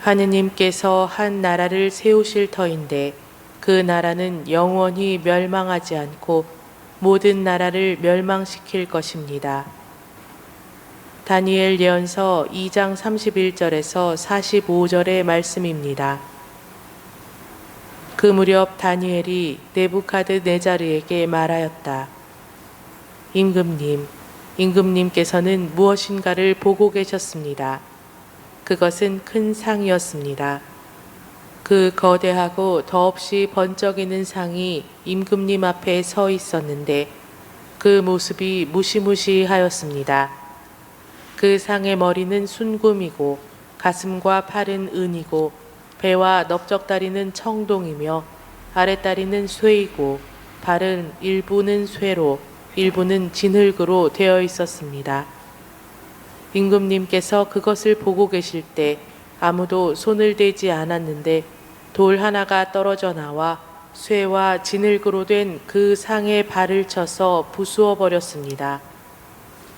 하느님께서 한 나라를 세우실 터인데 그 나라는 영원히 멸망하지 않고 모든 나라를 멸망시킬 것입니다. 다니엘 예언서 2장 31절에서 45절의 말씀입니다. 그 무렵 다니엘이 네부카드네자르에게 말하였다. 임금님께서는 무엇인가를 보고 계셨습니다. 그것은 큰 상이었습니다. 그 거대하고 더없이 번쩍이는 상이 임금님 앞에 서 있었는데 그 모습이 무시무시하였습니다. 그 상의 머리는 순금이고 가슴과 팔은 은이고 배와 넓적다리는 청동이며 아랫다리는 쇠이고 발은 일부는 쇠로 일부는 진흙으로 되어 있었습니다. 임금님께서 그것을 보고 계실 때 아무도 손을 대지 않았는데 돌 하나가 떨어져 나와 쇠와 진흙으로 된 그 상에 발을 쳐서 부수어 버렸습니다.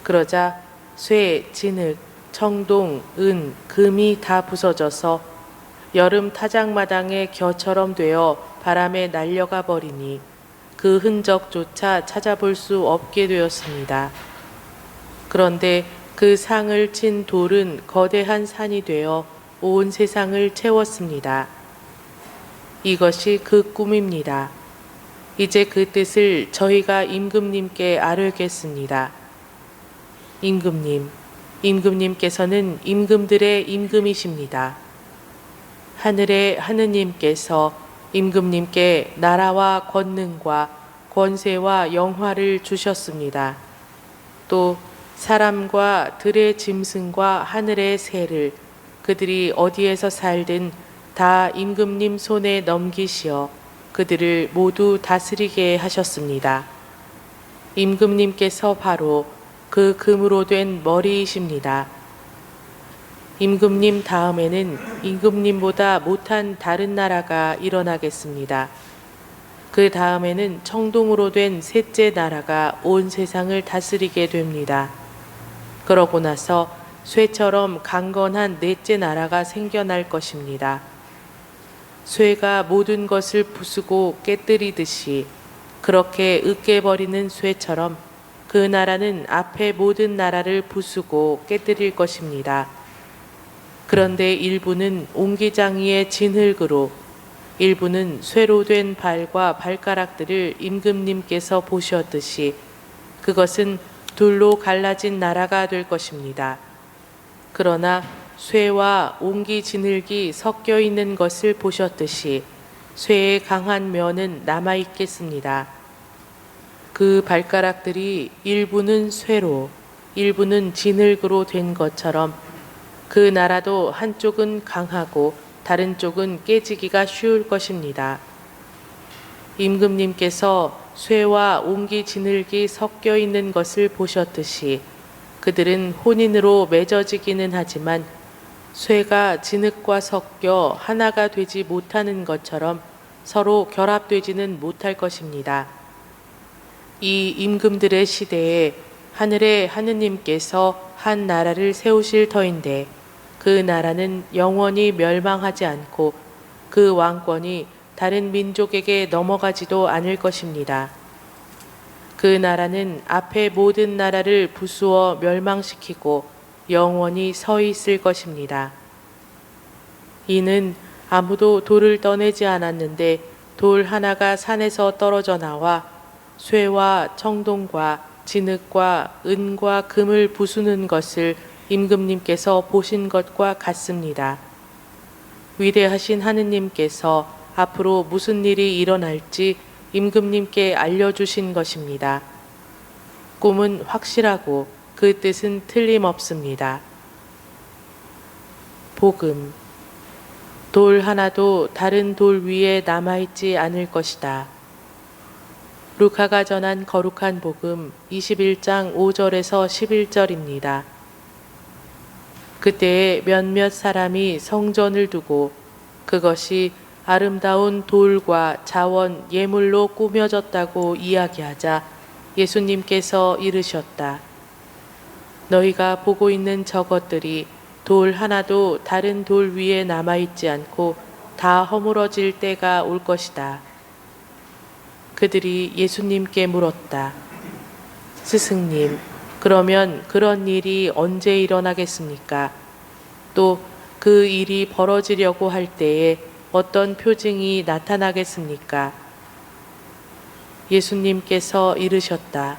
그러자 쇠, 진흙, 청동, 은, 금이 다 부서져서 여름 타작마당의 겨처럼 되어 바람에 날려가 버리니 그 흔적조차 찾아볼 수 없게 되었습니다. 그런데 그 상을 친 돌은 거대한 산이 되어 온 세상을 채웠습니다. 이것이 그 꿈입니다. 이제 그 뜻을 저희가 임금님께 아뢰겠습니다. 임금님께서는 임금들의 임금이십니다. 하늘의 하느님께서 임금님께 나라와 권능과 권세와 영화를 주셨습니다. 또 사람과 들의 짐승과 하늘의 새를 그들이 어디에서 살든 다 임금님 손에 넘기시어 그들을 모두 다스리게 하셨습니다. 임금님께서 바로 그 금으로 된 머리이십니다. 임금님 다음에는 임금님보다 못한 다른 나라가 일어나겠습니다. 그 다음에는 청동으로 된 셋째 나라가 온 세상을 다스리게 됩니다. 그러고 나서 쇠처럼 강건한 넷째 나라가 생겨날 것입니다. 쇠가 모든 것을 부수고 깨뜨리듯이 그렇게 으깨버리는 쇠처럼 그 나라는 앞에 모든 나라를 부수고 깨뜨릴 것입니다. 그런데 일부는 옹기장이의 진흙으로 일부는 쇠로 된 발과 발가락들을 임금님께서 보셨듯이 그것은 둘로 갈라진 나라가 될 것입니다. 그러나 쇠와 옹기 진흙이 섞여 있는 것을 보셨듯이 쇠의 강한 면은 남아있겠습니다. 그 발가락들이 일부는 쇠로 일부는 진흙으로 된 것처럼 그 나라도 한쪽은 강하고 다른 쪽은 깨지기가 쉬울 것입니다. 임금님께서 쇠와 옹기 진흙이 섞여 있는 것을 보셨듯이 그들은 혼인으로 맺어지기는 하지만 쇠가 진흙과 섞여 하나가 되지 못하는 것처럼 서로 결합되지는 못할 것입니다. 이 임금들의 시대에 하늘의 하느님께서 한 나라를 세우실 터인데 그 나라는 영원히 멸망하지 않고 그 왕권이 다른 민족에게 넘어가지도 않을 것입니다. 그 나라는 앞에 모든 나라를 부수어 멸망시키고 영원히 서 있을 것입니다. 이는 아무도 돌을 떠내지 않았는데 돌 하나가 산에서 떨어져 나와 쇠와 청동과 진흙과 은과 금을 부수는 것을 임금님께서 보신 것과 같습니다. 위대하신 하느님께서 앞으로 무슨 일이 일어날지 임금님께 알려주신 것입니다. 꿈은 확실하고 그 뜻은 틀림없습니다. 복음. 돌 하나도 다른 돌 위에 남아있지 않을 것이다. 루카가 전한 거룩한 복음 21장 5절에서 11절입니다. 그때에 몇몇 사람이 성전을 두고 그것이 아름다운 돌과 자원, 예물로 꾸며졌다고 이야기하자 예수님께서 이르셨다. 너희가 보고 있는 저것들이 돌 하나도 다른 돌 위에 남아있지 않고 다 허물어질 때가 올 것이다. 그들이 예수님께 물었다. 스승님, 그러면 그런 일이 언제 일어나겠습니까? 또 그 일이 벌어지려고 할 때에 어떤 표징이 나타나겠습니까? 예수님께서 이르셨다.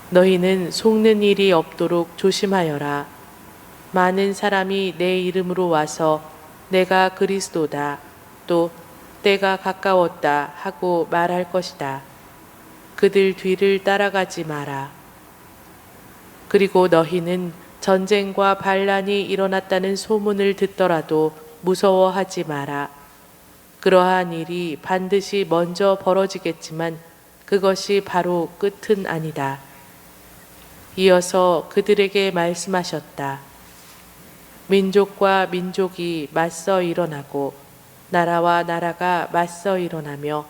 너희는 속는 일이 없도록 조심하여라. 많은 사람이 내 이름으로 와서 내가 그리스도다, 또 때가 가까웠다 하고 말할 것이다. 그들 뒤를 따라가지 마라. 그리고 너희는 전쟁과 반란이 일어났다는 소문을 듣더라도 무서워하지 마라. 그러한 일이 반드시 먼저 벌어지겠지만 그것이 바로 끝은 아니다. 이어서 그들에게 말씀하셨다. 민족과 민족이 맞서 일어나고 나라와 나라가 맞서 일어나며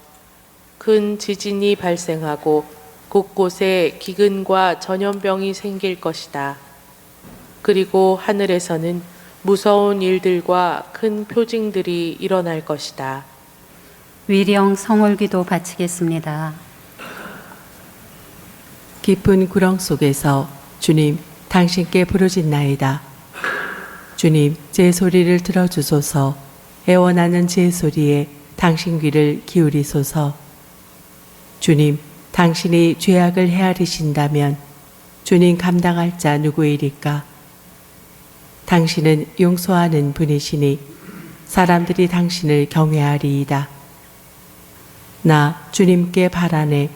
큰 지진이 발생하고 곳곳에 기근과 전염병이 생길 것이다. 그리고 하늘에서는 무서운 일들과 큰 표징들이 일어날 것이다. 위령 성월기도 바치겠습니다. 깊은 구렁 속에서 주님, 당신께 부르짖나이다. 주님, 제 소리를 들어주소서. 애원하는 제 소리에 당신 귀를 기울이소서. 주님, 당신이 죄악을 헤아리신다면 주님 감당할 자 누구이리까? 당신은 용서하는 분이시니 사람들이 당신을 경외하리이다. 나 주님께 바라네.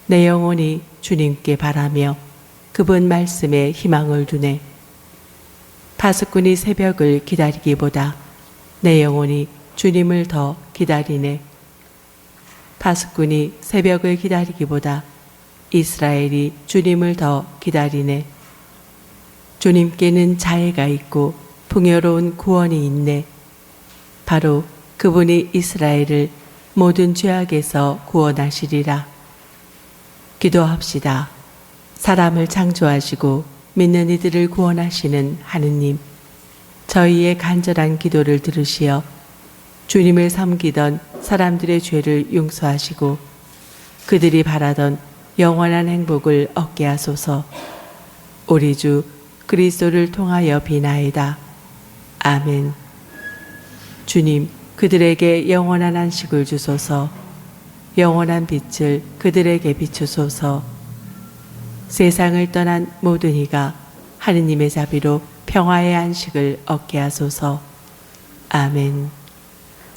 내 영혼이 주님께 바라며 그분 말씀에 희망을 두네. 파수꾼이 새벽을 기다리기보다 내 영혼이 주님을 더 기다리네. 파수꾼이 새벽을 기다리기보다 이스라엘이 주님을 더 기다리네. 주님께는 자애가 있고 풍요로운 구원이 있네. 바로 그분이 이스라엘을 모든 죄악에서 구원하시리라. 기도합시다. 사람을 창조하시고 믿는 이들을 구원하시는 하느님, 저희의 간절한 기도를 들으시어 주님을 섬기던 사람들의 죄를 용서하시고 그들이 바라던 영원한 행복을 얻게 하소서. 우리 주 그리스도를 통하여 비나이다. 아멘. 주님, 그들에게 영원한 안식을 주소서. 영원한 빛을 그들에게 비추소서. 세상을 떠난 모든 이가 하느님의 자비로 평화의 안식을 얻게 하소서. 아멘.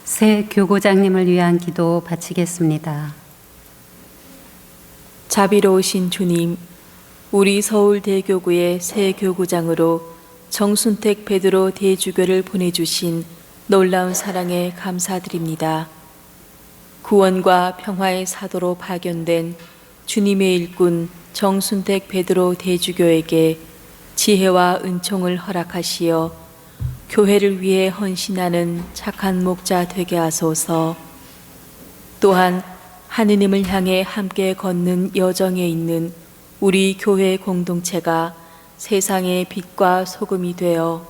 새 교구장님을 위한 기도 바치겠습니다. 자비로우신 주님, 우리 서울대교구의 새 교구장으로 정순택 베드로 대주교를 보내주신 놀라운 사랑에 감사드립니다. 구원과 평화의 사도로 파견된 주님의 일꾼 정순택 베드로 대주교에게 지혜와 은총을 허락하시어 교회를 위해 헌신하는 착한 목자 되게 하소서. 또한 하느님을 향해 함께 걷는 여정에 있는 우리 교회 공동체가 세상의 빛과 소금이 되어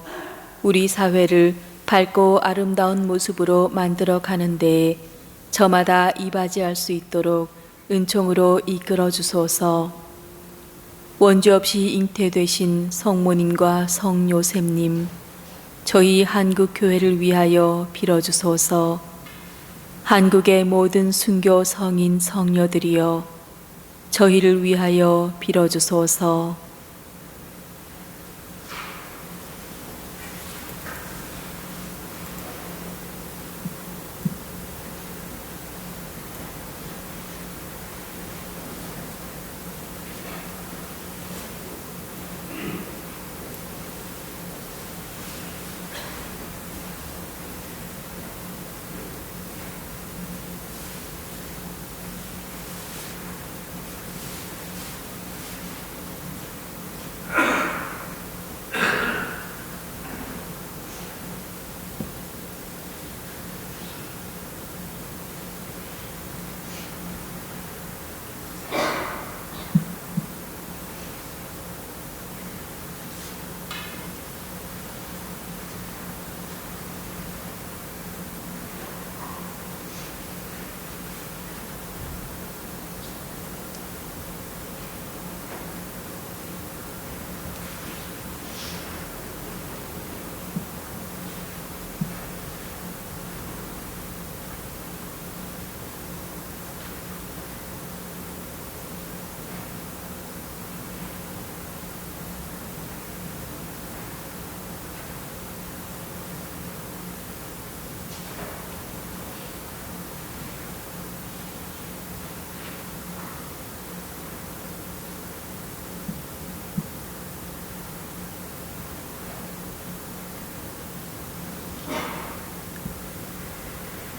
우리 사회를 밝고 아름다운 모습으로 만들어 가는 데에 저마다 이바지할 수 있도록 은총으로 이끌어 주소서. 원죄 없이 잉태되신 성모님과 성요셉님, 저희 한국 교회를 위하여 빌어주소서. 한국의 모든 순교 성인 성녀들이여 저희를 위하여 빌어주소서.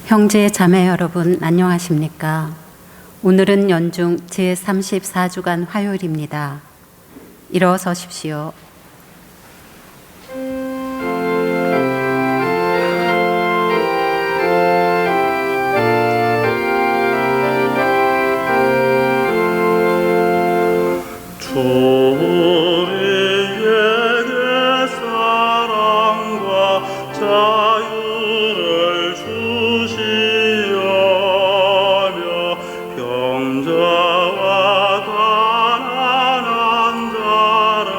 형제 자매 여러분 안녕하십니까? 오늘은 연중 제34주간 화요일입니다. 일어서십시오. 우리에게 사랑과 자유를 주시오며 병자와 가난한 자를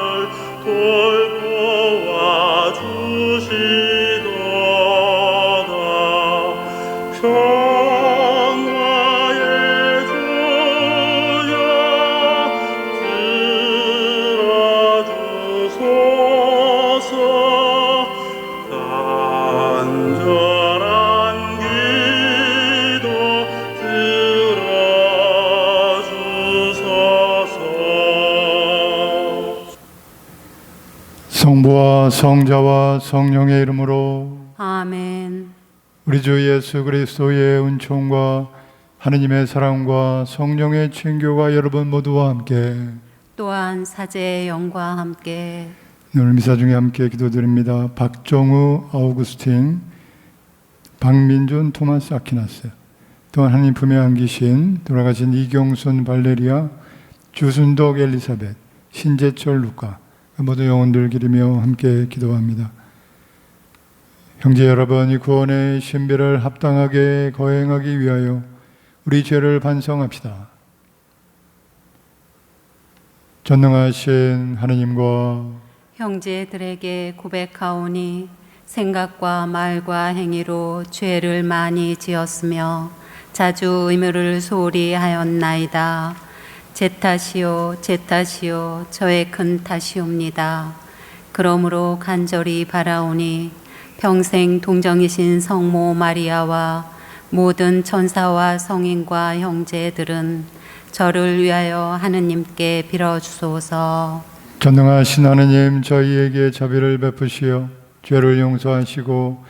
돌보아 주시도다. 평화의 주여 들어주소서. 간절한 기도 들어주소서. 성부와 성자와 성령의 이름으로 아멘. 우리 주 예수 그리스도의 은총과 하느님의 사랑과 성령의 친교가 여러분 모두와 함께 또한 사제의 영과 함께 오늘 미사 중에 함께 기도드립니다. 박정우 아우구스틴, 박민준 토마스 아퀴나스, 또한 하나님 품에 안기신 돌아가신 이경순 발레리아, 주순덕 엘리사벳, 신재철 루카 모두 영혼들 기리며 함께 기도합니다. 형제 여러분, 이 구원의 신비를 합당하게 거행하기 위하여 우리 죄를 반성합시다. 전능하신 하느님과 형제들에게 고백하오니 생각과 말과 행위로 죄를 많이 지었으며 자주 의무를 소홀히 하였나이다. 제 탓이요 제 탓이요 저의 큰 탓이옵니다. 그러므로 간절히 바라오니 평생 동정이신 성모 마리아와 모든 천사와 성인과 형제들은 저를 위하여 하느님께 빌어주소서. 전능하신 하느님, 저희에게 자비를 베푸시어 죄를 용서하시고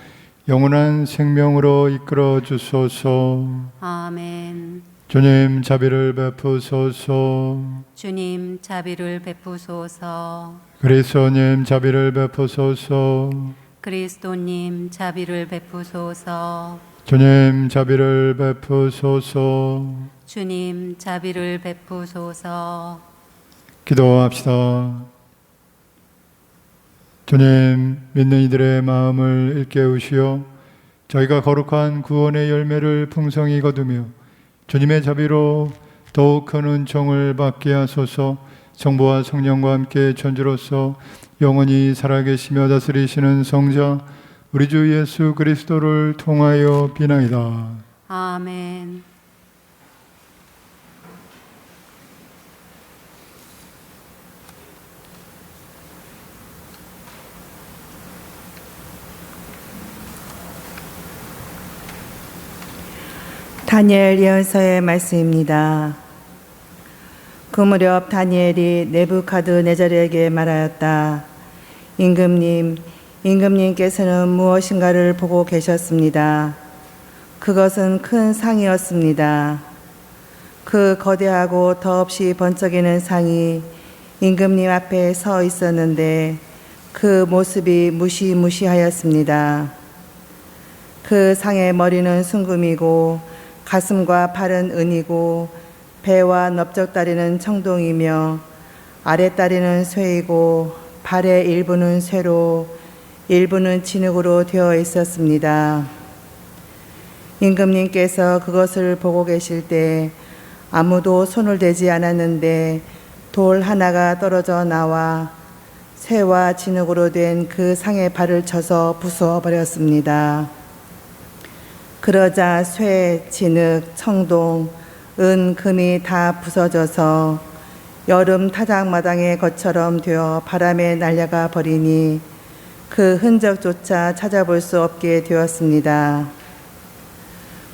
영원한 생명으로 이끌어 주소서. 아멘. 주님, 자비를 베푸소서. 주님 자비를 베푸소서. 그리스도님, 자비를 베푸소서. 그리스도님 자비를 베푸소서. 주님, 자비를 베푸소서. 주님 자비를 베푸소서. 기도합시다. 주님, 믿는 이들의 마음을 일깨우시어 저희가 거룩한 구원의 열매를 풍성히 거두며 주님의 자비로 더욱 큰 은총을 받게 하소서. 성부와 성령과 함께 천주로서 영원히 살아계시며 다스리시는 성자 우리 주 예수 그리스도를 통하여 비나이다. 아멘. 다니엘 예언서의 말씀입니다. 그 무렵 다니엘이 네부카드네자르에게 말하였다. 임금님께서는 무엇인가를 보고 계셨습니다. 그것은 큰 상이었습니다. 그 거대하고 더없이 번쩍이는 상이 임금님 앞에 서 있었는데 그 모습이 무시무시하였습니다. 그 상의 머리는 순금이고 가슴과 팔은 은이고 배와 넓적다리는 청동이며 아랫다리는 쇠이고 발의 일부는 쇠로 일부는 진흙으로 되어 있었습니다. 임금님께서 그것을 보고 계실 때 아무도 손을 대지 않았는데 돌 하나가 떨어져 나와 쇠와 진흙으로 된 그 상의 발을 쳐서 부수어 버렸습니다. 그러자 쇠, 진흙, 청동, 은, 금이 다 부서져서 여름 타작마당의 것처럼 되어 바람에 날려가 버리니 그 흔적조차 찾아볼 수 없게 되었습니다.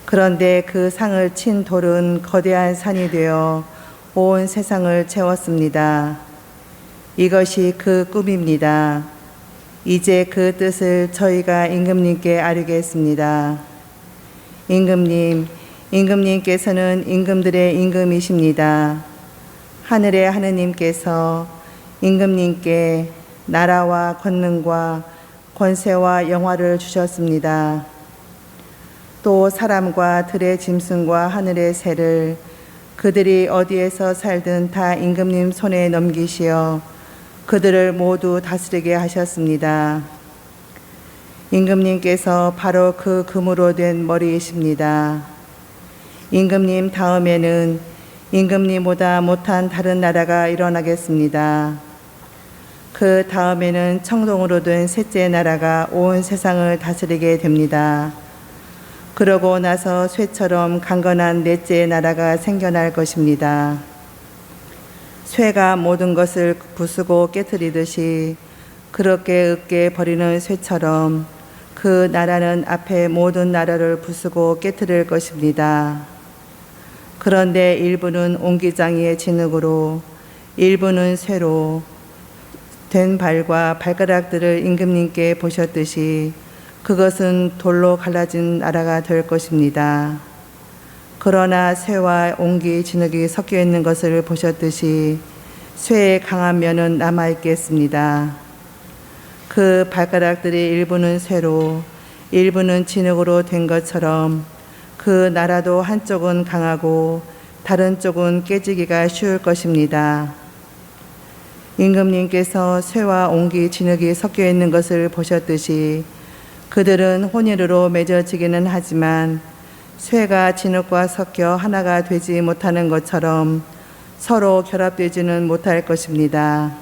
그런데 그 상을 친 돌은 거대한 산이 되어 온 세상을 채웠습니다. 이것이 그 꿈입니다. 이제 그 뜻을 저희가 임금님께 아뢰겠습니다. 임금님, 임금님께서는 임금들의 임금이십니다. 하늘의 하느님께서 임금님께 나라와 권능과 권세와 영화를 주셨습니다. 또 사람과 들의 짐승과 하늘의 새를 그들이 어디에서 살든 다 임금님 손에 넘기시어 그들을 모두 다스리게 하셨습니다. 임금님께서 바로 그 금으로 된 머리이십니다. 임금님 다음에는 임금님보다 못한 다른 나라가 일어나겠습니다. 그 다음에는 청동으로 된 셋째 나라가 온 세상을 다스리게 됩니다. 그러고 나서 쇠처럼 강건한 넷째 나라가 생겨날 것입니다. 쇠가 모든 것을 부수고 깨뜨리듯이 그렇게 으깨 버리는 쇠처럼 그 나라는 앞에 모든 나라를 부수고 깨뜨릴 것입니다. 그런데 일부는 옹기장이의 진흙으로, 일부는 쇠로 된 발과 발가락들을 임금님께 보셨듯이 그것은 돌로 갈라진 나라가 될 것입니다. 그러나 쇠와 옹기, 진흙이 섞여 있는 것을 보셨듯이 쇠의 강한 면은 남아있겠습니다. 그 발가락들이 일부는 쇠로, 일부는 진흙으로 된 것처럼 그 나라도 한쪽은 강하고 다른 쪽은 깨지기가 쉬울 것입니다. 임금님께서 쇠와 옹기, 진흙이 섞여 있는 것을 보셨듯이 그들은 혼인으로 맺어지기는 하지만 쇠가 진흙과 섞여 하나가 되지 못하는 것처럼 서로 결합되지는 못할 것입니다.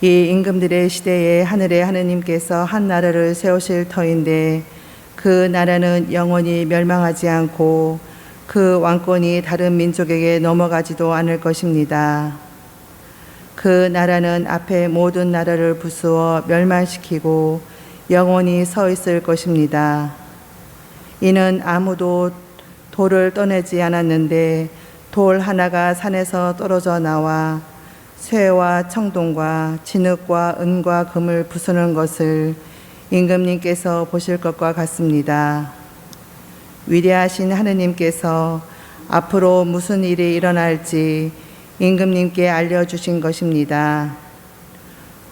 이 임금들의 시대에 하늘의 하느님께서 한 나라를 세우실 터인데 그 나라는 영원히 멸망하지 않고 그 왕권이 다른 민족에게 넘어가지도 않을 것입니다. 그 나라는 앞에 모든 나라를 부수어 멸망시키고 영원히 서 있을 것입니다. 이는 아무도 돌을 떠내지 않았는데 돌 하나가 산에서 떨어져 나와 쇠와 청동과 진흙과 은과 금을 부수는 것을 임금님께서 보실 것과 같습니다. 위대하신 하느님께서 앞으로 무슨 일이 일어날지 임금님께 알려주신 것입니다.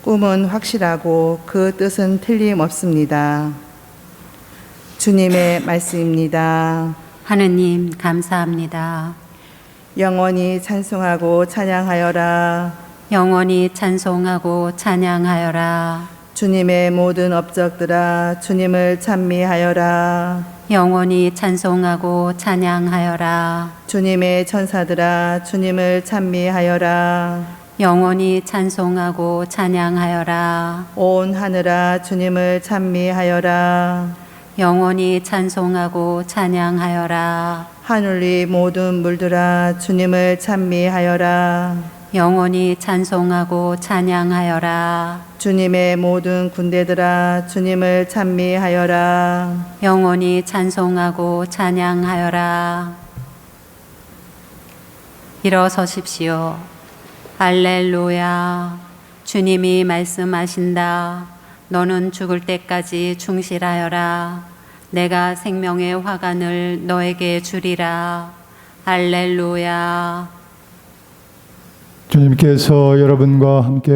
꿈은 확실하고 그 뜻은 틀림없습니다. 주님의 말씀입니다. 하느님 감사합니다. 영원히 찬송하고 찬양하여라. 영원히 찬송하고 찬양하여라. 주님의 모든 업적들아 주님을 찬미하여라. 영원히 찬송하고 찬양하여라. 주님의 천사들아 주님을 찬미하여라. 영원히 찬송하고 찬양하여라. 온 하늘아 주님을 찬미하여라. 영원히 찬송하고 찬양하여라. 하늘 위 모든 물들아 주님을 찬미하여라. 영원히 찬송하고 찬양하여라. 주님의 모든 군대들아 주님을 찬미하여라. 영원히 찬송하고 찬양하여라. 일어서십시오. 할렐루야. 주님이 말씀하신다. 너는 죽을 때까지 충실하여라. 내가 생명의 화관을 너에게 주리라. 할렐루야. 주님께서 여러분과 함께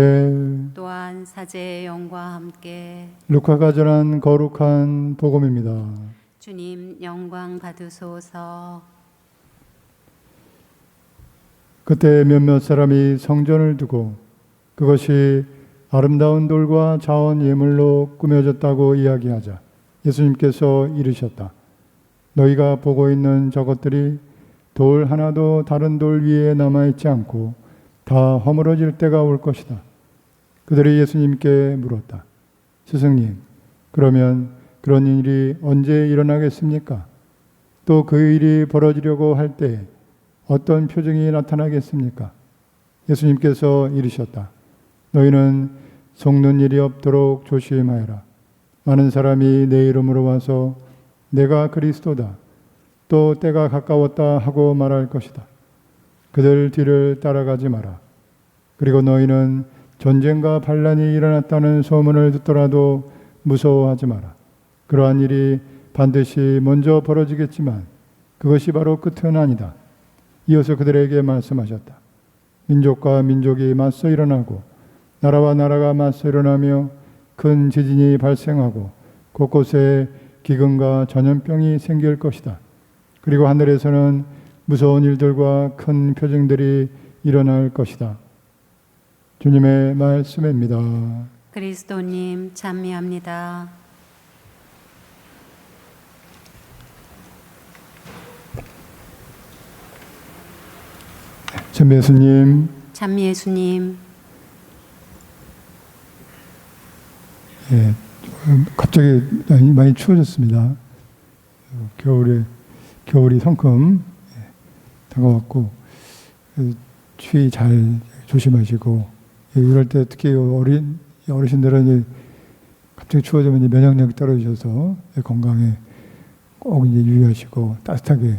또한 사제의 영과 함께 루카가 전한 거룩한 복음입니다. 주님 영광 받으소서. 그때 몇몇 사람이 성전을 두고 그것이 아름다운 돌과 자원 예물로 꾸며졌다고 이야기하자 예수님께서 이르셨다. 너희가 보고 있는 저것들이 돌 하나도 다른 돌 위에 남아있지 않고 다 허물어질 때가 올 것이다. 그들이 예수님께 물었다. 스승님, 그러면 그런 일이 언제 일어나겠습니까? 또 그 일이 벌어지려고 할 때 어떤 표징이 나타나겠습니까? 예수님께서 이르셨다. 너희는 속는 일이 없도록 조심하여라. 많은 사람이 내 이름으로 와서 내가 그리스도다, 또 때가 가까웠다 하고 말할 것이다. 그들 뒤를 따라가지 마라. 그리고 너희는 전쟁과 반란이 일어났다는 소문을 듣더라도 무서워하지 마라. 그러한 일이 반드시 먼저 벌어지겠지만 그것이 바로 끝은 아니다. 이어서 그들에게 말씀하셨다. 민족과 민족이 맞서 일어나고 나라와 나라가 맞서 일어나며 큰 지진이 발생하고 곳곳에 기근과 전염병이 생길 것이다. 그리고 하늘에서는 무서운 일들과 큰 표징들이 일어날 것이다. 주님의 말씀입니다. 그리스도님 찬미합니다. 전 예수님, 찬미 예수님. 예, 갑자기 많이 추워졌습니다. 겨울이 성큼 다가왔고 추위 잘 조심하시고, 이럴 때 특히 어르신들은 갑자기 추워지면 면역력이 떨어지셔서 건강에 꼭 유의하시고 따뜻하게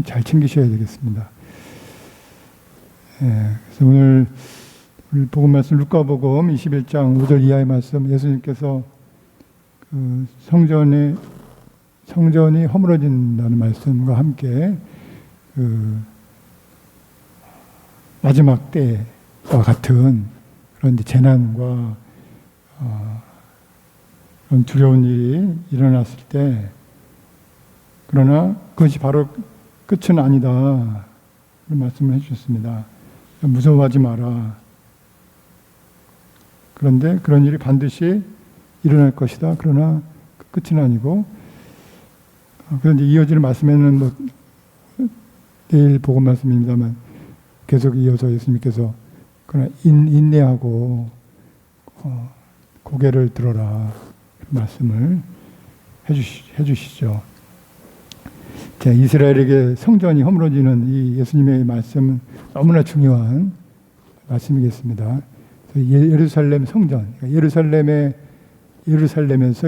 잘 챙기셔야 되겠습니다. 그래서 오늘 복음 말씀 루카복음 21장 5절 이하의 말씀, 예수님께서 그 성전이 허물어진다는 말씀과 함께 그 마지막 때와 같은 그런 재난과 그런 두려운 일이 일어났을 때, 그러나 그것이 바로 끝은 아니다, 그런 말씀을 해주셨습니다. 무서워하지 마라. 그런데 그런 일이 반드시 일어날 것이다. 그러나 끝은 아니고, 그런데 이어지는 말씀에는 내일 복음 말씀입니다만 계속 이어서 예수님께서 그러나 인내하고 고개를 들어라 말씀을 해주시죠. 자, 이스라엘에게 성전이 허물어지는 이 예수님의 말씀은 너무나 중요한 말씀이겠습니다. 예루살렘 성전, 예루살렘에서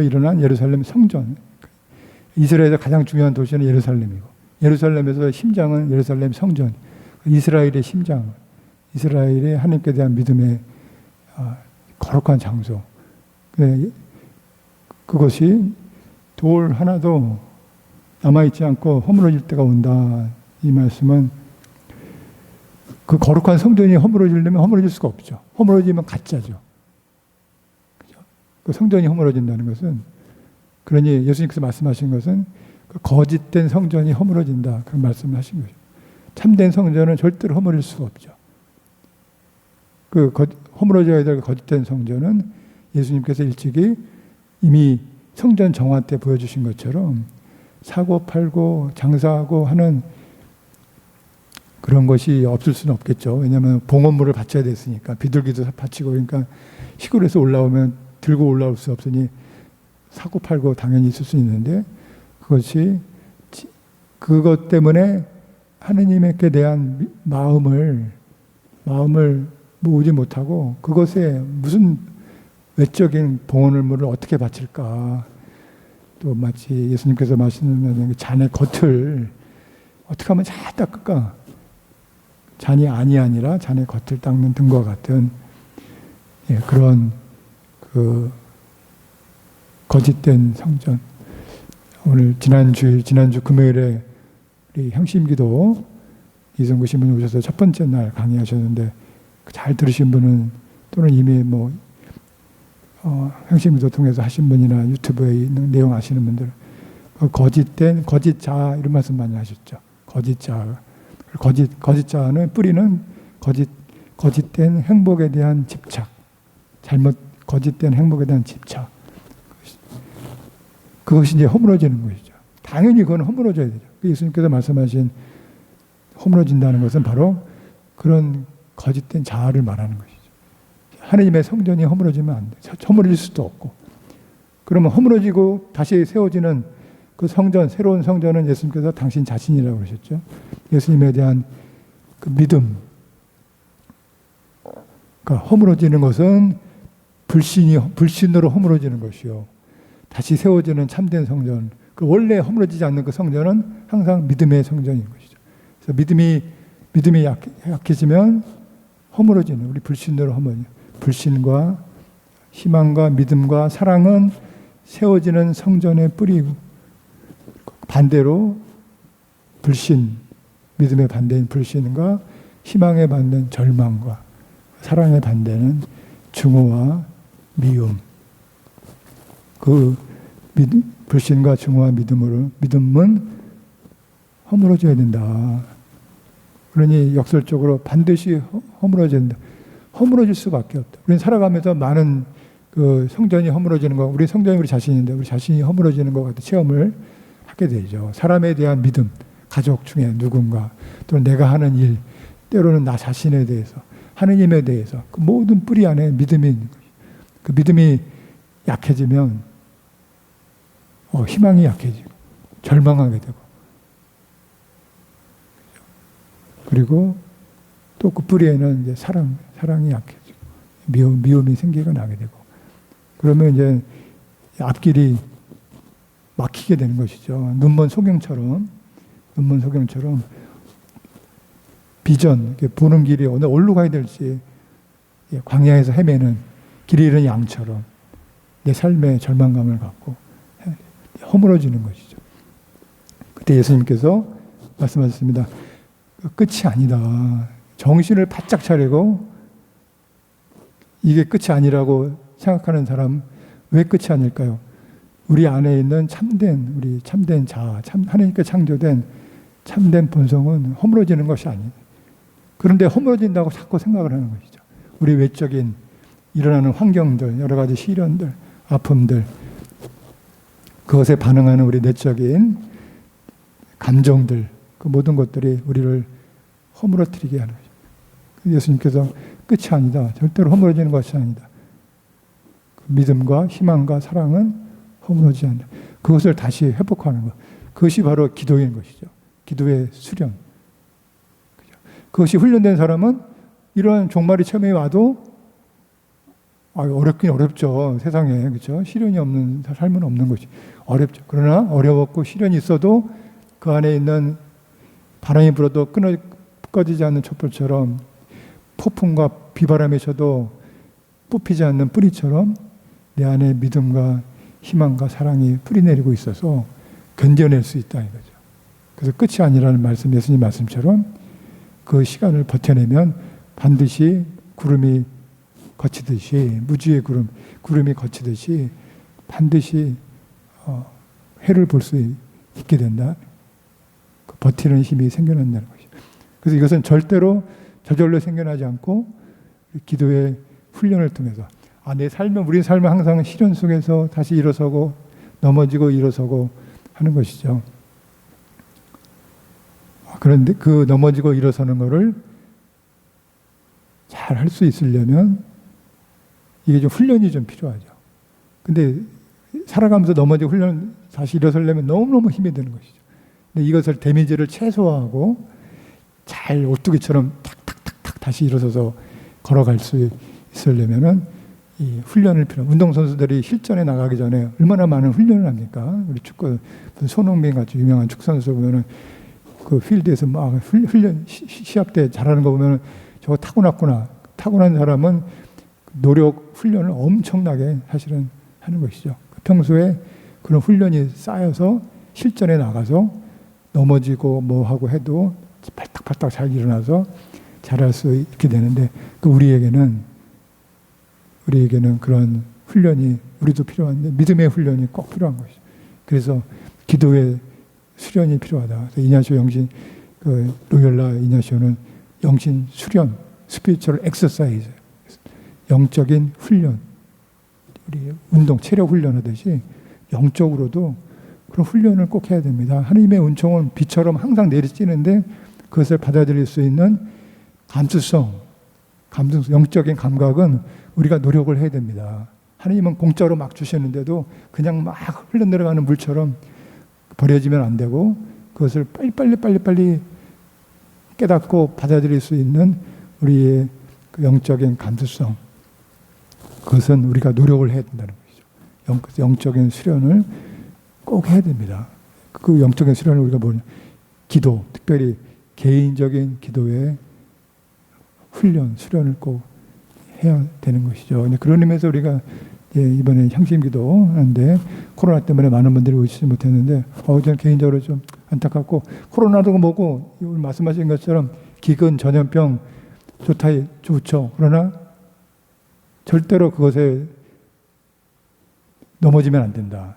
일어난 예루살렘 성전. 이스라엘에서 가장 중요한 도시는 예루살렘이고, 예루살렘에서 심장은 예루살렘 성전. 이스라엘의 심장, 이스라엘의 하나님께 대한 믿음의 거룩한 장소. 그것이 돌 하나도 남아있지 않고 허물어질 때가 온다. 이 말씀은 그 거룩한 성전이 허물어지려면 허물어질 수가 없죠. 허물어지면 가짜죠. 그죠? 그 성전이 허물어진다는 것은, 그러니 예수님께서 말씀하신 것은 그 거짓된 성전이 허물어진다, 그런 말씀을 하신 거죠. 참된 성전은 절대로 허물릴 수가 없죠. 그 허물어져야 될 거짓된 성전은 예수님께서 일찍이 이미 성전 정화 때 보여주신 것처럼 사고 팔고 장사하고 하는 그런 것이 없을 수는 없겠죠. 왜냐하면 봉헌물을 바쳐야 됐으니까, 비둘기도 바치고, 그러니까 시골에서 올라오면 들고 올라올 수 없으니 사고 팔고 당연히 있을 수 있는데, 그것 때문에 하느님께 대한 마음을 모으지 못하고 그것에 무슨 외적인 봉헌물을 어떻게 바칠까, 또 마치 예수님께서 말씀하시는 잔의 겉을 어떻게 하면 잘 닦을까, 잔이 안이 아니라 잔의 겉을 닦는 등과 같은 그런 그 거짓된 성전. 오늘 지난주 금요일에 우리 향심기도 이성구 신부님 오셔서 첫 번째 날 강의하셨는데, 잘 들으신 분은 또는 이미 향심기도 통해서 하신 분이나 유튜브에 있는 내용 아시는 분들, 거짓자 이런 말씀 많이 하셨죠. 거짓자는 뿌리는 거짓된 행복에 대한 집착, 거짓된 행복에 대한 집착. 그것이 이제 허물어지는 것이죠. 당연히 그건 허물어져야 되죠. 예수님께서 말씀하신 허물어진다는 것은 바로 그런 거짓된 자아를 말하는 것이죠. 하나님의 성전이 허물어지면 안 돼. 허물어질 수도 없고. 그러면 허물어지고 다시 세워지는 그 성전, 새로운 성전은 예수님께서 당신 자신이라고 그러셨죠. 예수님에 대한 그 믿음. 그러니까 허물어지는 것은 불신으로 허물어지는 것이요. 다시 세워지는 참된 성전, 그 원래 허물어지지 않는 그 성전은 항상 믿음의 성전인 것이죠. 그래서 믿음이 약해지면 허물어지는, 우리 불신으로 허물어지는, 불신과 희망과 믿음과 사랑은 세워지는 성전의 뿌리고, 반대로 불신, 믿음의 반대인 불신과 희망의 반대는 절망과 사랑의 반대는 증오와 미움. 그 불신과 증오와 믿음은 허물어져야 된다. 그러니 역설적으로 반드시 허물어져야 된다. 허물어질 수밖에 없다. 우리는 살아가면서 많은 그 성전이 허물어지는 거, 우리 성전이 우리 자신인데 우리 자신이 허물어지는 것 같은 체험을 하게 되죠. 사람에 대한 믿음, 가족 중에 누군가, 또는 내가 하는 일, 때로는 나 자신에 대해서, 하느님에 대해서 그 모든 뿌리 안에 믿음이 있는 거죠. 그 믿음이 약해지면 희망이 약해지고 절망하게 되고, 그리고 또 그 뿌리에는 이제 사랑이 약해지고 미움이 생기고 나게 되고, 그러면 이제 앞길이 막히게 되는 것이죠. 눈먼 소경처럼 비전, 보는 길이 어디로 가야 될지 광야에서 헤매는 길 잃은 양처럼 내 삶에 절망감을 갖고 허물어지는 것이죠. 그때 예수님께서 말씀하셨습니다. 끝이 아니다. 정신을 바짝 차리고 이게 끝이 아니라고 생각하는 사람, 왜 끝이 아닐까요? 우리 안에 있는 우리 참된 자아, 하나님께 창조된 참된 본성은 허물어지는 것이 아니다. 그런데 허물어진다고 자꾸 생각을 하는 것이죠. 우리 외적인 일어나는 환경들, 여러 가지 시련들, 아픔들, 그것에 반응하는 우리 내적인 감정들, 그 모든 것들이 우리를 허물어뜨리게 하는 거죠. 예수님께서 끝이 아니다. 절대로 허물어지는 것이 아니다. 믿음과 희망과 사랑은 허물어지지 않는다. 그것을 다시 회복하는 것. 그것이 바로 기도인 것이죠. 기도의 수련. 그것이 훈련된 사람은 이런 종말이 처음에 와도 어렵긴 어렵죠. 세상에. 그렇죠? 시련이 없는 삶은 없는 것이 어렵죠. 그러나 어려웠고 시련이 있어도 그 안에 있는 바람이 불어도 꺼지지 않는 촛불처럼, 폭풍과 비바람이 쳐도 뽑히지 않는 뿌리처럼 내 안에 믿음과 희망과 사랑이 뿌리내리고 있어서 견뎌낼 수 있다 이거죠. 그래서 끝이 아니라는 말씀, 예수님 말씀처럼 그 시간을 버텨내면 반드시 구름이 거치듯이, 무지의 구름이 거치듯이 반드시 해를 볼 수 있게 된다. 그 버티는 힘이 생겨난다는 것이죠. 그래서 이것은 절대로 저절로 생겨나지 않고 기도의 훈련을 통해서, 내 삶은, 우리 삶은 항상 시련 속에서 다시 일어서고 넘어지고 일어서고 하는 것이죠. 그런데 그 넘어지고 일어서는 것을 잘 할 수 있으려면 이게 좀 훈련이 좀 필요하죠. 근데 살아가면서 넘어지고 다시 일어서려면 너무너무 힘이 드는 것이죠. 근데 이것을 데미지를 최소화하고 잘 오뚜기처럼 탁탁탁탁 다시 일어서서 걸어갈 수 있으려면은 이 훈련을 운동선수들이 실전에 나가기 전에 얼마나 많은 훈련을 합니까? 우리 축구, 손흥민 같이 유명한 축구선수 보면은 그 필드에서 막 훈련, 시합 때 잘하는 거 보면은 저거 타고났구나. 타고난 사람은 노력, 훈련을 엄청나게 사실은 하는 것이죠. 평소에 그런 훈련이 쌓여서 실전에 나가서 넘어지고 뭐 하고 해도 발딱발딱 잘 일어나서 잘할 수 있게 되는데, 우리에게는 그런 훈련이 우리도 필요한데 믿음의 훈련이 꼭 필요한 것이죠. 그래서 기도의 수련이 필요하다. 그래서 이냐시오 영신, 로열라 이냐시오는 영신 수련, 스피리추얼 엑서사이즈, 영적인 훈련, 우리 운동, 체력 훈련하듯이 영적으로도 그런 훈련을 꼭 해야 됩니다. 하나님의 은총은 비처럼 항상 내리쬐는데 그것을 받아들일 수 있는 감수성, 영적인 감각은 우리가 노력을 해야 됩니다. 하나님은 공짜로 막 주시는데도 그냥 막 흘러내려가는 물처럼 버려지면 안 되고, 그것을 빨리 깨닫고 받아들일 수 있는 우리의 그 영적인 감수성, 그것은 우리가 노력을 해야 된다는 것이죠. 영적인 수련을 꼭 해야 됩니다. 그 영적인 수련을 우리가 기도, 특별히 개인적인 기도의 훈련, 수련을 꼭 해야 되는 것이죠. 그런 의미에서 우리가 이번에 향심기도 하는데 코로나 때문에 많은 분들이 오시지 못했는데 저는 개인적으로 좀 안타깝고, 코로나도 뭐고 오늘 말씀하신 것처럼 기근, 전염병 좋죠. 그러나 절대로 그것에 넘어지면 안 된다.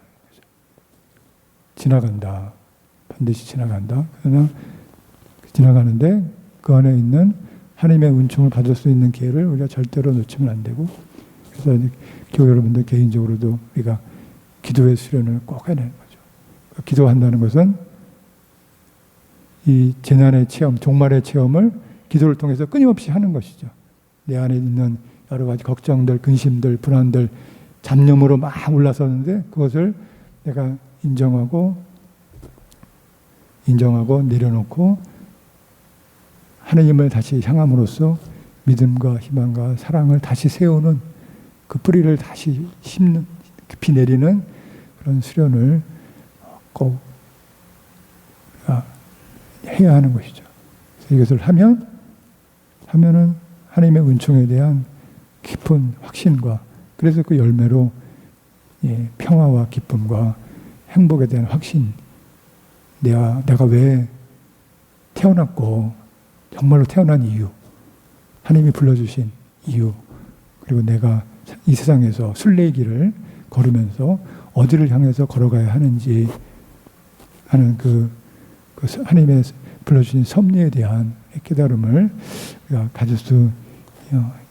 지나간다. 반드시 지나간다. 그러나 지나가는데 그 안에 있는 하나님의 은총을 받을 수 있는 기회를 우리가 절대로 놓치면 안 되고, 그래서 교회 여러분들 개인적으로도 우리가 기도의 수련을 꼭 해야 되는 거죠. 기도한다는 것은 이 재난의 체험, 종말의 체험을 기도를 통해서 끊임없이 하는 것이죠. 내 안에 있는 여러 가지 걱정들, 근심들, 불안들, 잡념으로 막 올라서는데 그것을 내가 인정하고 내려놓고 하나님을 다시 향함으로써 믿음과 희망과 사랑을 다시 세우는, 그 뿌리를 다시 심는, 깊이 내리는 그런 수련을 꼭 해야 하는 것이죠. 이것을 하면은 하나님의 은총에 대한 깊은 확신과, 그래서 그 열매로 평화와 기쁨과 행복에 대한 확신, 내가 왜 태어났고 정말로 태어난 이유, 하나님이 불러주신 이유, 그리고 내가 이 세상에서 순례의 길을 걸으면서 어디를 향해서 걸어가야 하는지 하는 그 하나님의 불러주신 섭리에 대한 깨달음을 우리가 가질 수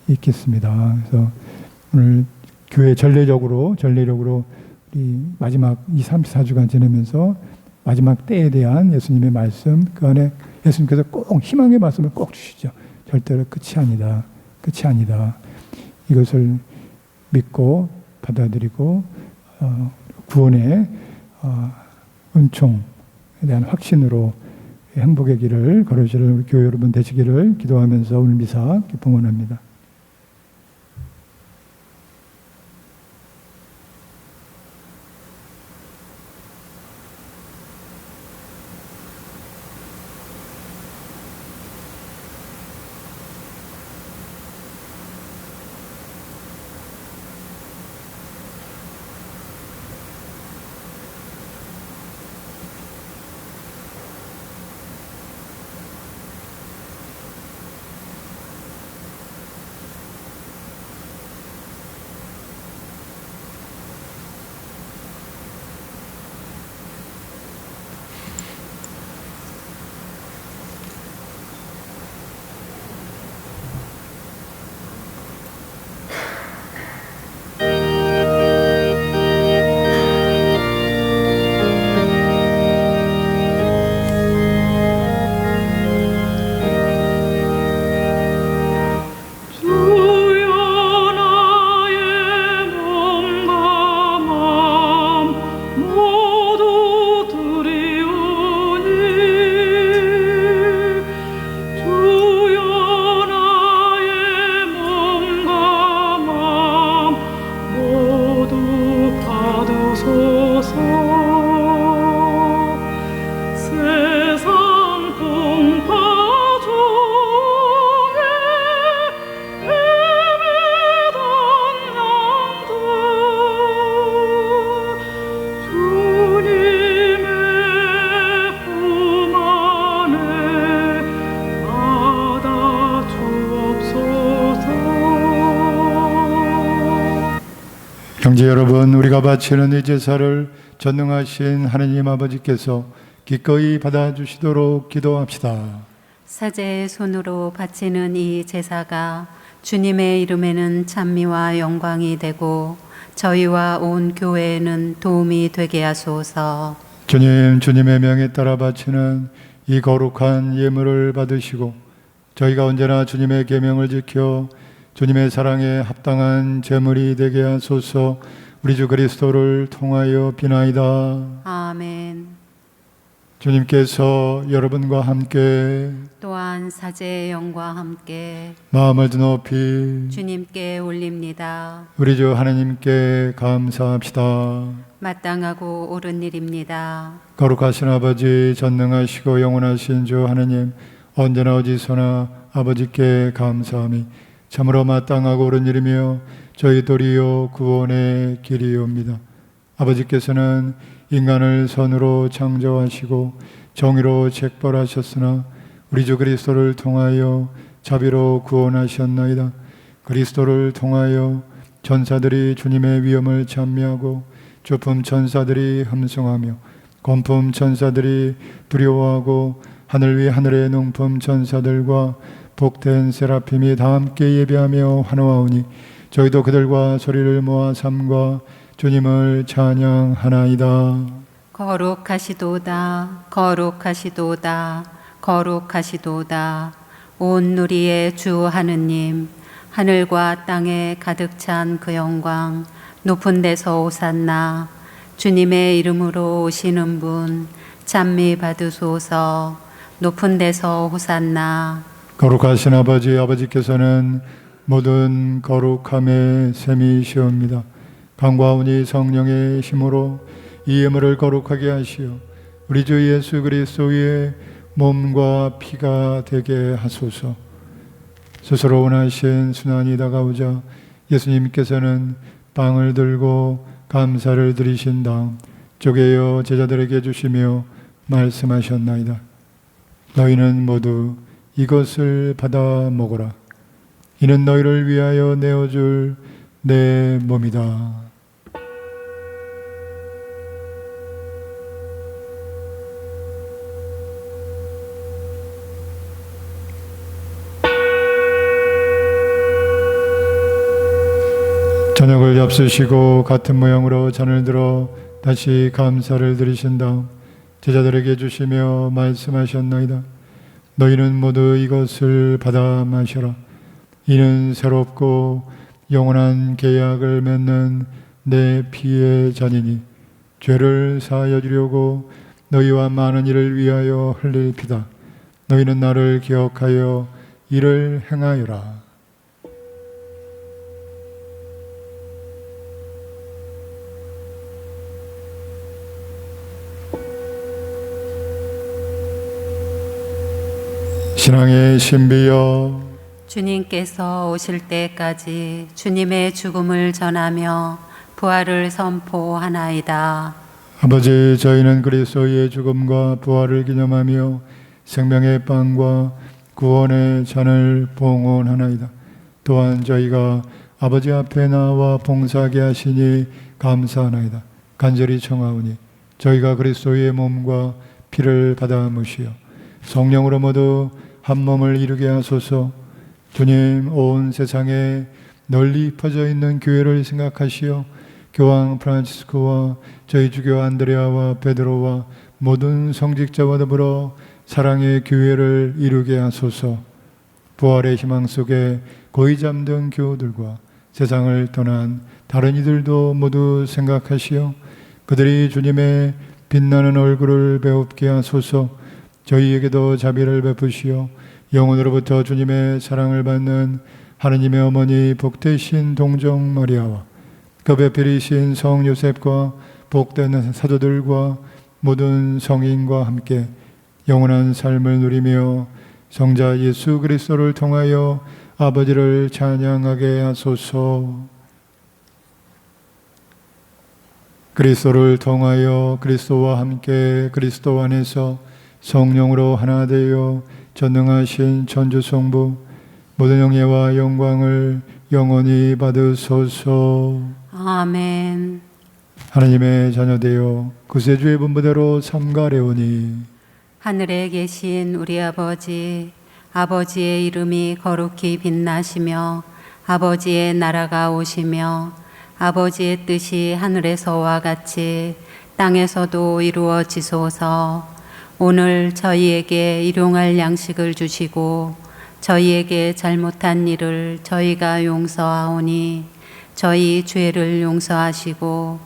있겠습니다. 그래서 오늘 교회 전례적으로 우리 마지막 34주간 지내면서 마지막 때에 대한 예수님의 말씀, 그 안에 예수님께서 꼭 희망의 말씀을 꼭 주시죠. 절대로 끝이 아니다. 이것을 믿고 받아들이고 구원의 은총에 대한 확신으로 행복의 길을 걸으시는 우리 교회 여러분 되시기를 기도하면서 오늘 미사 기쁨원합니다. 형제 여러분, 우리가 바치는 이 제사를 전능하신 하느님 아버지께서 기꺼이 받아주시도록 기도합시다. 사제의 손으로 바치는 이 제사가 주님의 이름에는 찬미와 영광이 되고 저희와 온 교회에는 도움이 되게 하소서. 주님의 명에 따라 바치는 이 거룩한 예물을 받으시고 저희가 언제나 주님의 계명을 지켜 주님의 사랑에 합당한 제물이 되게 하소서. 우리 주 그리스도를 통하여 비나이다. 아멘. 주님께서 여러분과 함께 또한 사제의 영과 함께 마음을 드높이 주님께 올립니다. 우리 주 하나님께 감사합시다. 마땅하고 옳은 일입니다. 거룩하신 아버지, 전능하시고 영원하신 주 하나님, 언제나 어디서나 아버지께 감사함이 참으로 마땅하고 옳은 일이며 저희들이요 구원의 길이옵니다. 아버지께서는 인간을 선으로 창조하시고 정의로 책벌하셨으나 우리 주 그리스도를 통하여 자비로 구원하셨나이다. 그리스도를 통하여 천사들이 주님의 위엄을 찬미하고 조품 천사들이 함성하며 권품 천사들이 두려워하고 하늘 위 하늘의 농품 천사들과 복된 세라핌이 다 함께 예배하며 환호하오니 저희도 그들과 소리를 모아 삼가 주님을 찬양하나이다. 거룩하시도다 거룩하시도다 거룩하시도다. 온 누리의 주 하느님, 하늘과 땅에 가득 찬 그 영광, 높은 데서 오산나. 주님의 이름으로 오시는 분 찬미 받으소서. 높은 데서 호산나. 거룩하신 아버지, 아버지께서는 모든 거룩함의 셈이시옵니다. 간과하오니 성령의 힘으로 이 예물을 거룩하게 하시어 우리 주 예수 그리스도의 몸과 피가 되게 하소서. 스스로 원하신 순환이 다가오자 예수님께서는 빵을 들고 감사를 드리신 다음 쪼개어 제자들에게 주시며 말씀하셨나이다. 너희는 모두 이것을 받아 먹어라. 이는 너희를 위하여 내어줄 내 몸이다. 저녁을 잡수시고 같은 모양으로 잔을 들어 다시 감사를 드리신 다음 제자들에게 주시며 말씀하셨나이다. 너희는 모두 이것을 받아 마셔라. 이는 새롭고 영원한 계약을 맺는 내 피의 잔이니 죄를 사하여 주려고 너희와 많은 이를 위하여 흘릴 피다. 너희는 나를 기억하여 이를 행하여라. 신앙의 신비여, 주님께서 오실 때까지 주님의 죽음을 전하며 부활을 선포하나이다. 아버지, 저희는 그리스도의 죽음과 부활을 기념하며 생명의 빵과 구원의 잔을 봉헌하나이다. 또한 저희가 아버지 앞에 나와 봉사하게 하시니 감사하나이다. 간절히 청하오니 저희가 그리스도의 몸과 피를 받아 무시어 성령으로 모두 한 몸을 이루게 하소서. 주님, 온 세상에 널리 퍼져 있는 교회를 생각하시어 교황 프란치스코와 저희 주교 안드레아와 베드로와 모든 성직자와 더불어 사랑의 교회를 이루게 하소서. 부활의 희망 속에 고이 잠든 교우들과 세상을 떠난 다른 이들도 모두 생각하시어 그들이 주님의 빛나는 얼굴을 배웁게 하소서. 저희에게도 자비를 베푸시어 영혼으로부터 주님의 사랑을 받는 하느님의 어머니 복되신 동정 마리아와 그 배필이신 성 요셉과 복된 사도들과 모든 성인과 함께 영원한 삶을 누리며 성자 예수 그리스도를 통하여 아버지를 찬양하게 하소서. 그리스도를 통하여 그리스도와 함께 그리스도 안에서 성령으로 하나 되어 전능하신 천주성부 모든 영예와 영광을 영원히 받으소서. 아멘. 하나님의 자녀되어 구세주의 분부대로 삼가래오니 하늘에 계신 우리 아버지, 아버지의 이름이 거룩히 빛나시며 아버지의 나라가 오시며 아버지의 뜻이 하늘에서와 같이 땅에서도 이루어지소서. 오늘 저희에게 일용할 양식을 주시고 저희에게 잘못한 일을 저희가 용서하오니 저희 죄를 용서하시고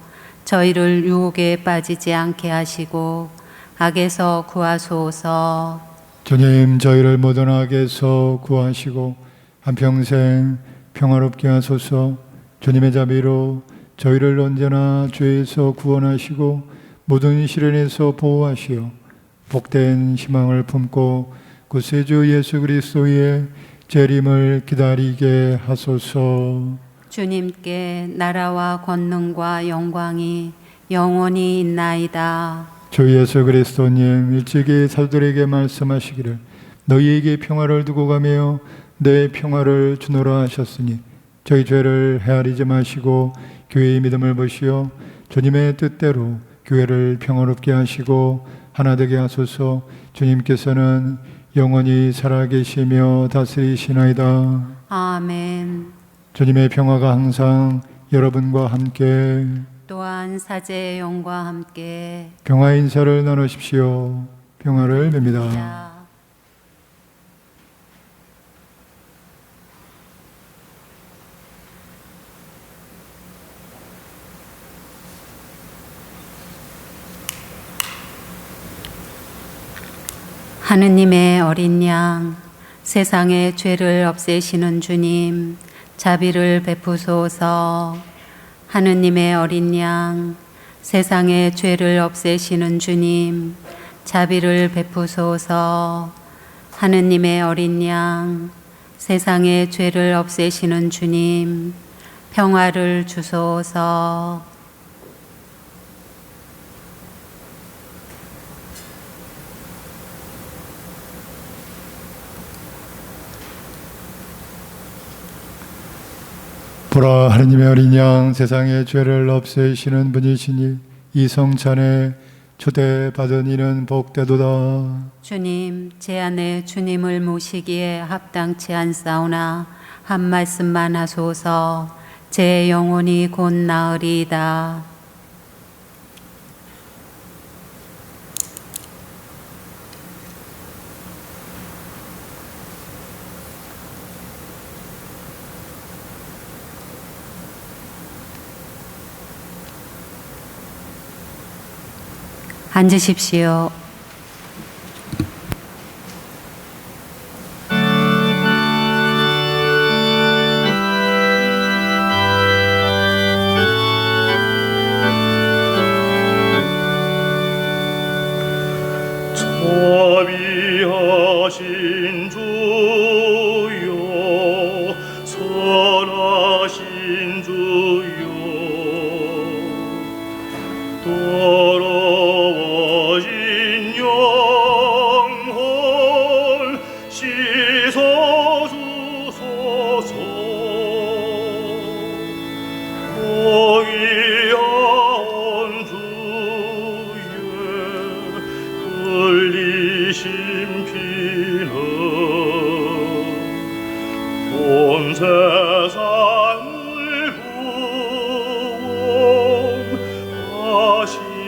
저희를 유혹에 빠지지 않게 하시고 악에서 구하소서. 주님, 저희를 모든 악에서 구하시고 한평생 평화롭게 하소서. 주님의 자비로 저희를 언제나 죄에서 구원하시고 모든 시련에서 보호하시어 복된 희망을 품고 구세주 예수 그리스도의 재림을 기다리게 하소서. 주님께 나라와 권능과 영광이 영원히 있나이다. 주 예수 그리스도님 일찍이 사도들에게 말씀하시기를 너희에게 평화를 두고 가며 내 평화를 주노라 하셨으니 저희 죄를 헤아리지 마시고 교회의 믿음을 보시어 주님의 뜻대로 교회를 평화롭게 하시고 하나 되게 하소서. 주님께서는 영원히 살아계시며 다스리시나이다. 아멘. 주님의 평화가 항상 여러분과 함께 또한 사제의 영과 함께 평화의 인사를 나누십시오. 평화를 빕니다. 자, 하느님의 어린 양, 세상의 죄를 없애시는 주님, 자비를 베푸소서. 하느님의 어린 양, 세상의 죄를 없애시는 주님, 자비를 베푸소서. 하느님의 어린 양, 세상의 죄를 없애시는 주님, 평화를 주소서. 보라, 하느님의 어린 양, 세상의 죄를 없애시는 분이시니 이 성찬에 초대받은 이는 복되도다. 주님, 제 안에 주님을 모시기에 합당치 않사오나 한 말씀만 하소서. 제 영혼이 곧 나으리이다. 앉으십시오. 자비하신 주여, 선하신 주여, 더러워진 영혼 씻어주소서. 거기하온 주의 흘리신 피는 온 세상을 구원하시리로다.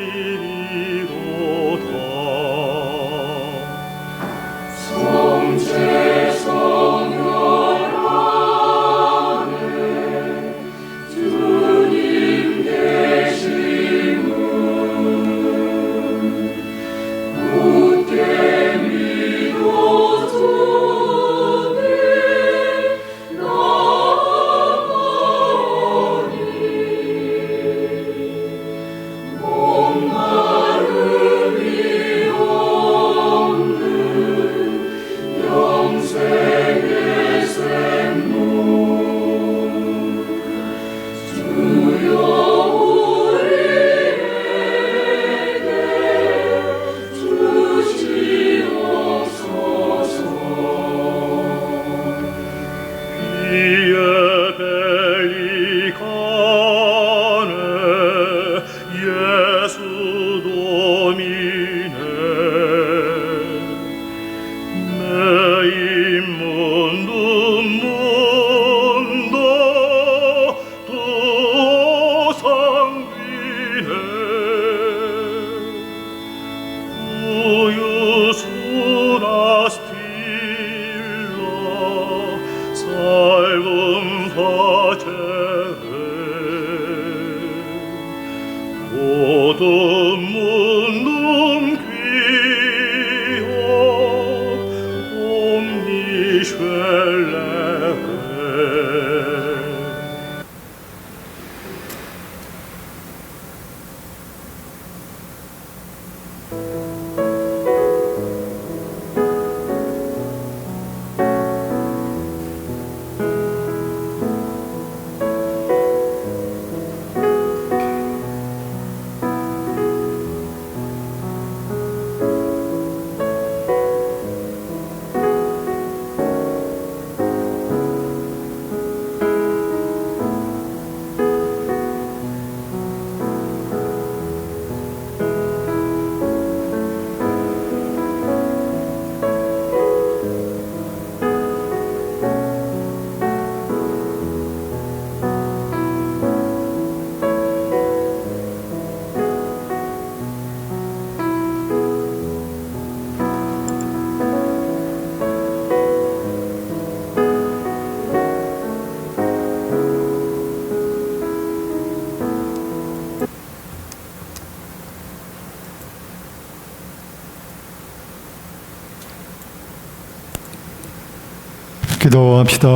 기도합시다.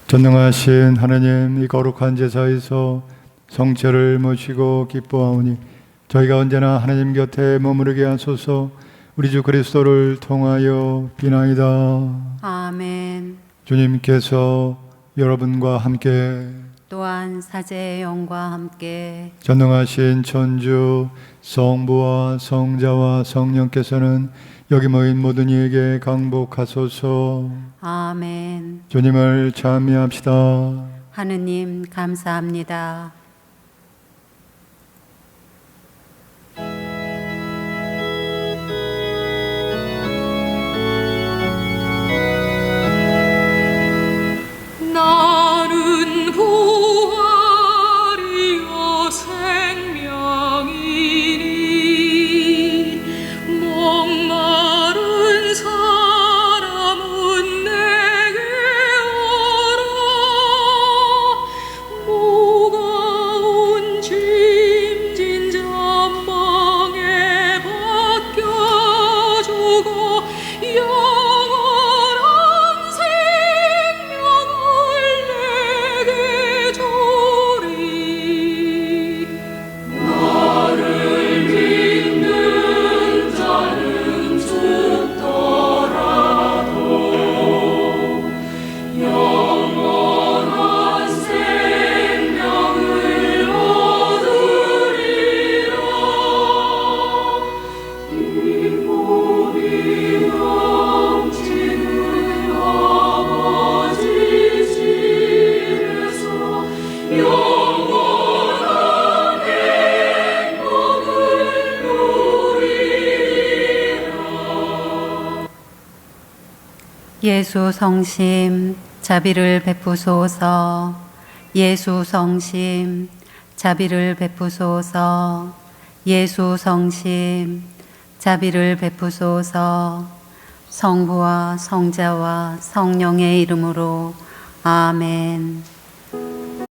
전능하신 하나님, 이 거룩한 제사에서 성체를 모시고 기뻐하오니 저희가 언제나 하나님 곁에 머무르게 하소서. 우리 주 그리스도를 통하여 비나이다. 아멘. 주님께서 여러분과 함께 또한 사제의 영과 함께 전능하신 천주 성부와 성자와 성령께서는 여기 모인 모든 이에게 강복하소서. 아멘. 주님을 찬미합시다. 하느님 감사합니다. 나는 부활이요 생명이니 목마른 사람은 내게 오라. 무거운 짐진 전망에 벗겨주고 영원한 생명을 내게 주리. 나를 믿는 자는 죽더라도 영원한 생명을 얻으리라. 이 몸이 넘치는 아버지 집에서 영원한 행복을 누리리라. 예수 성심 자비를 베푸소서. 예수 성심 자비를 베푸소서. 예수 성심 자비를 베푸소서. 성부와 성자와 성령의 이름으로 아멘.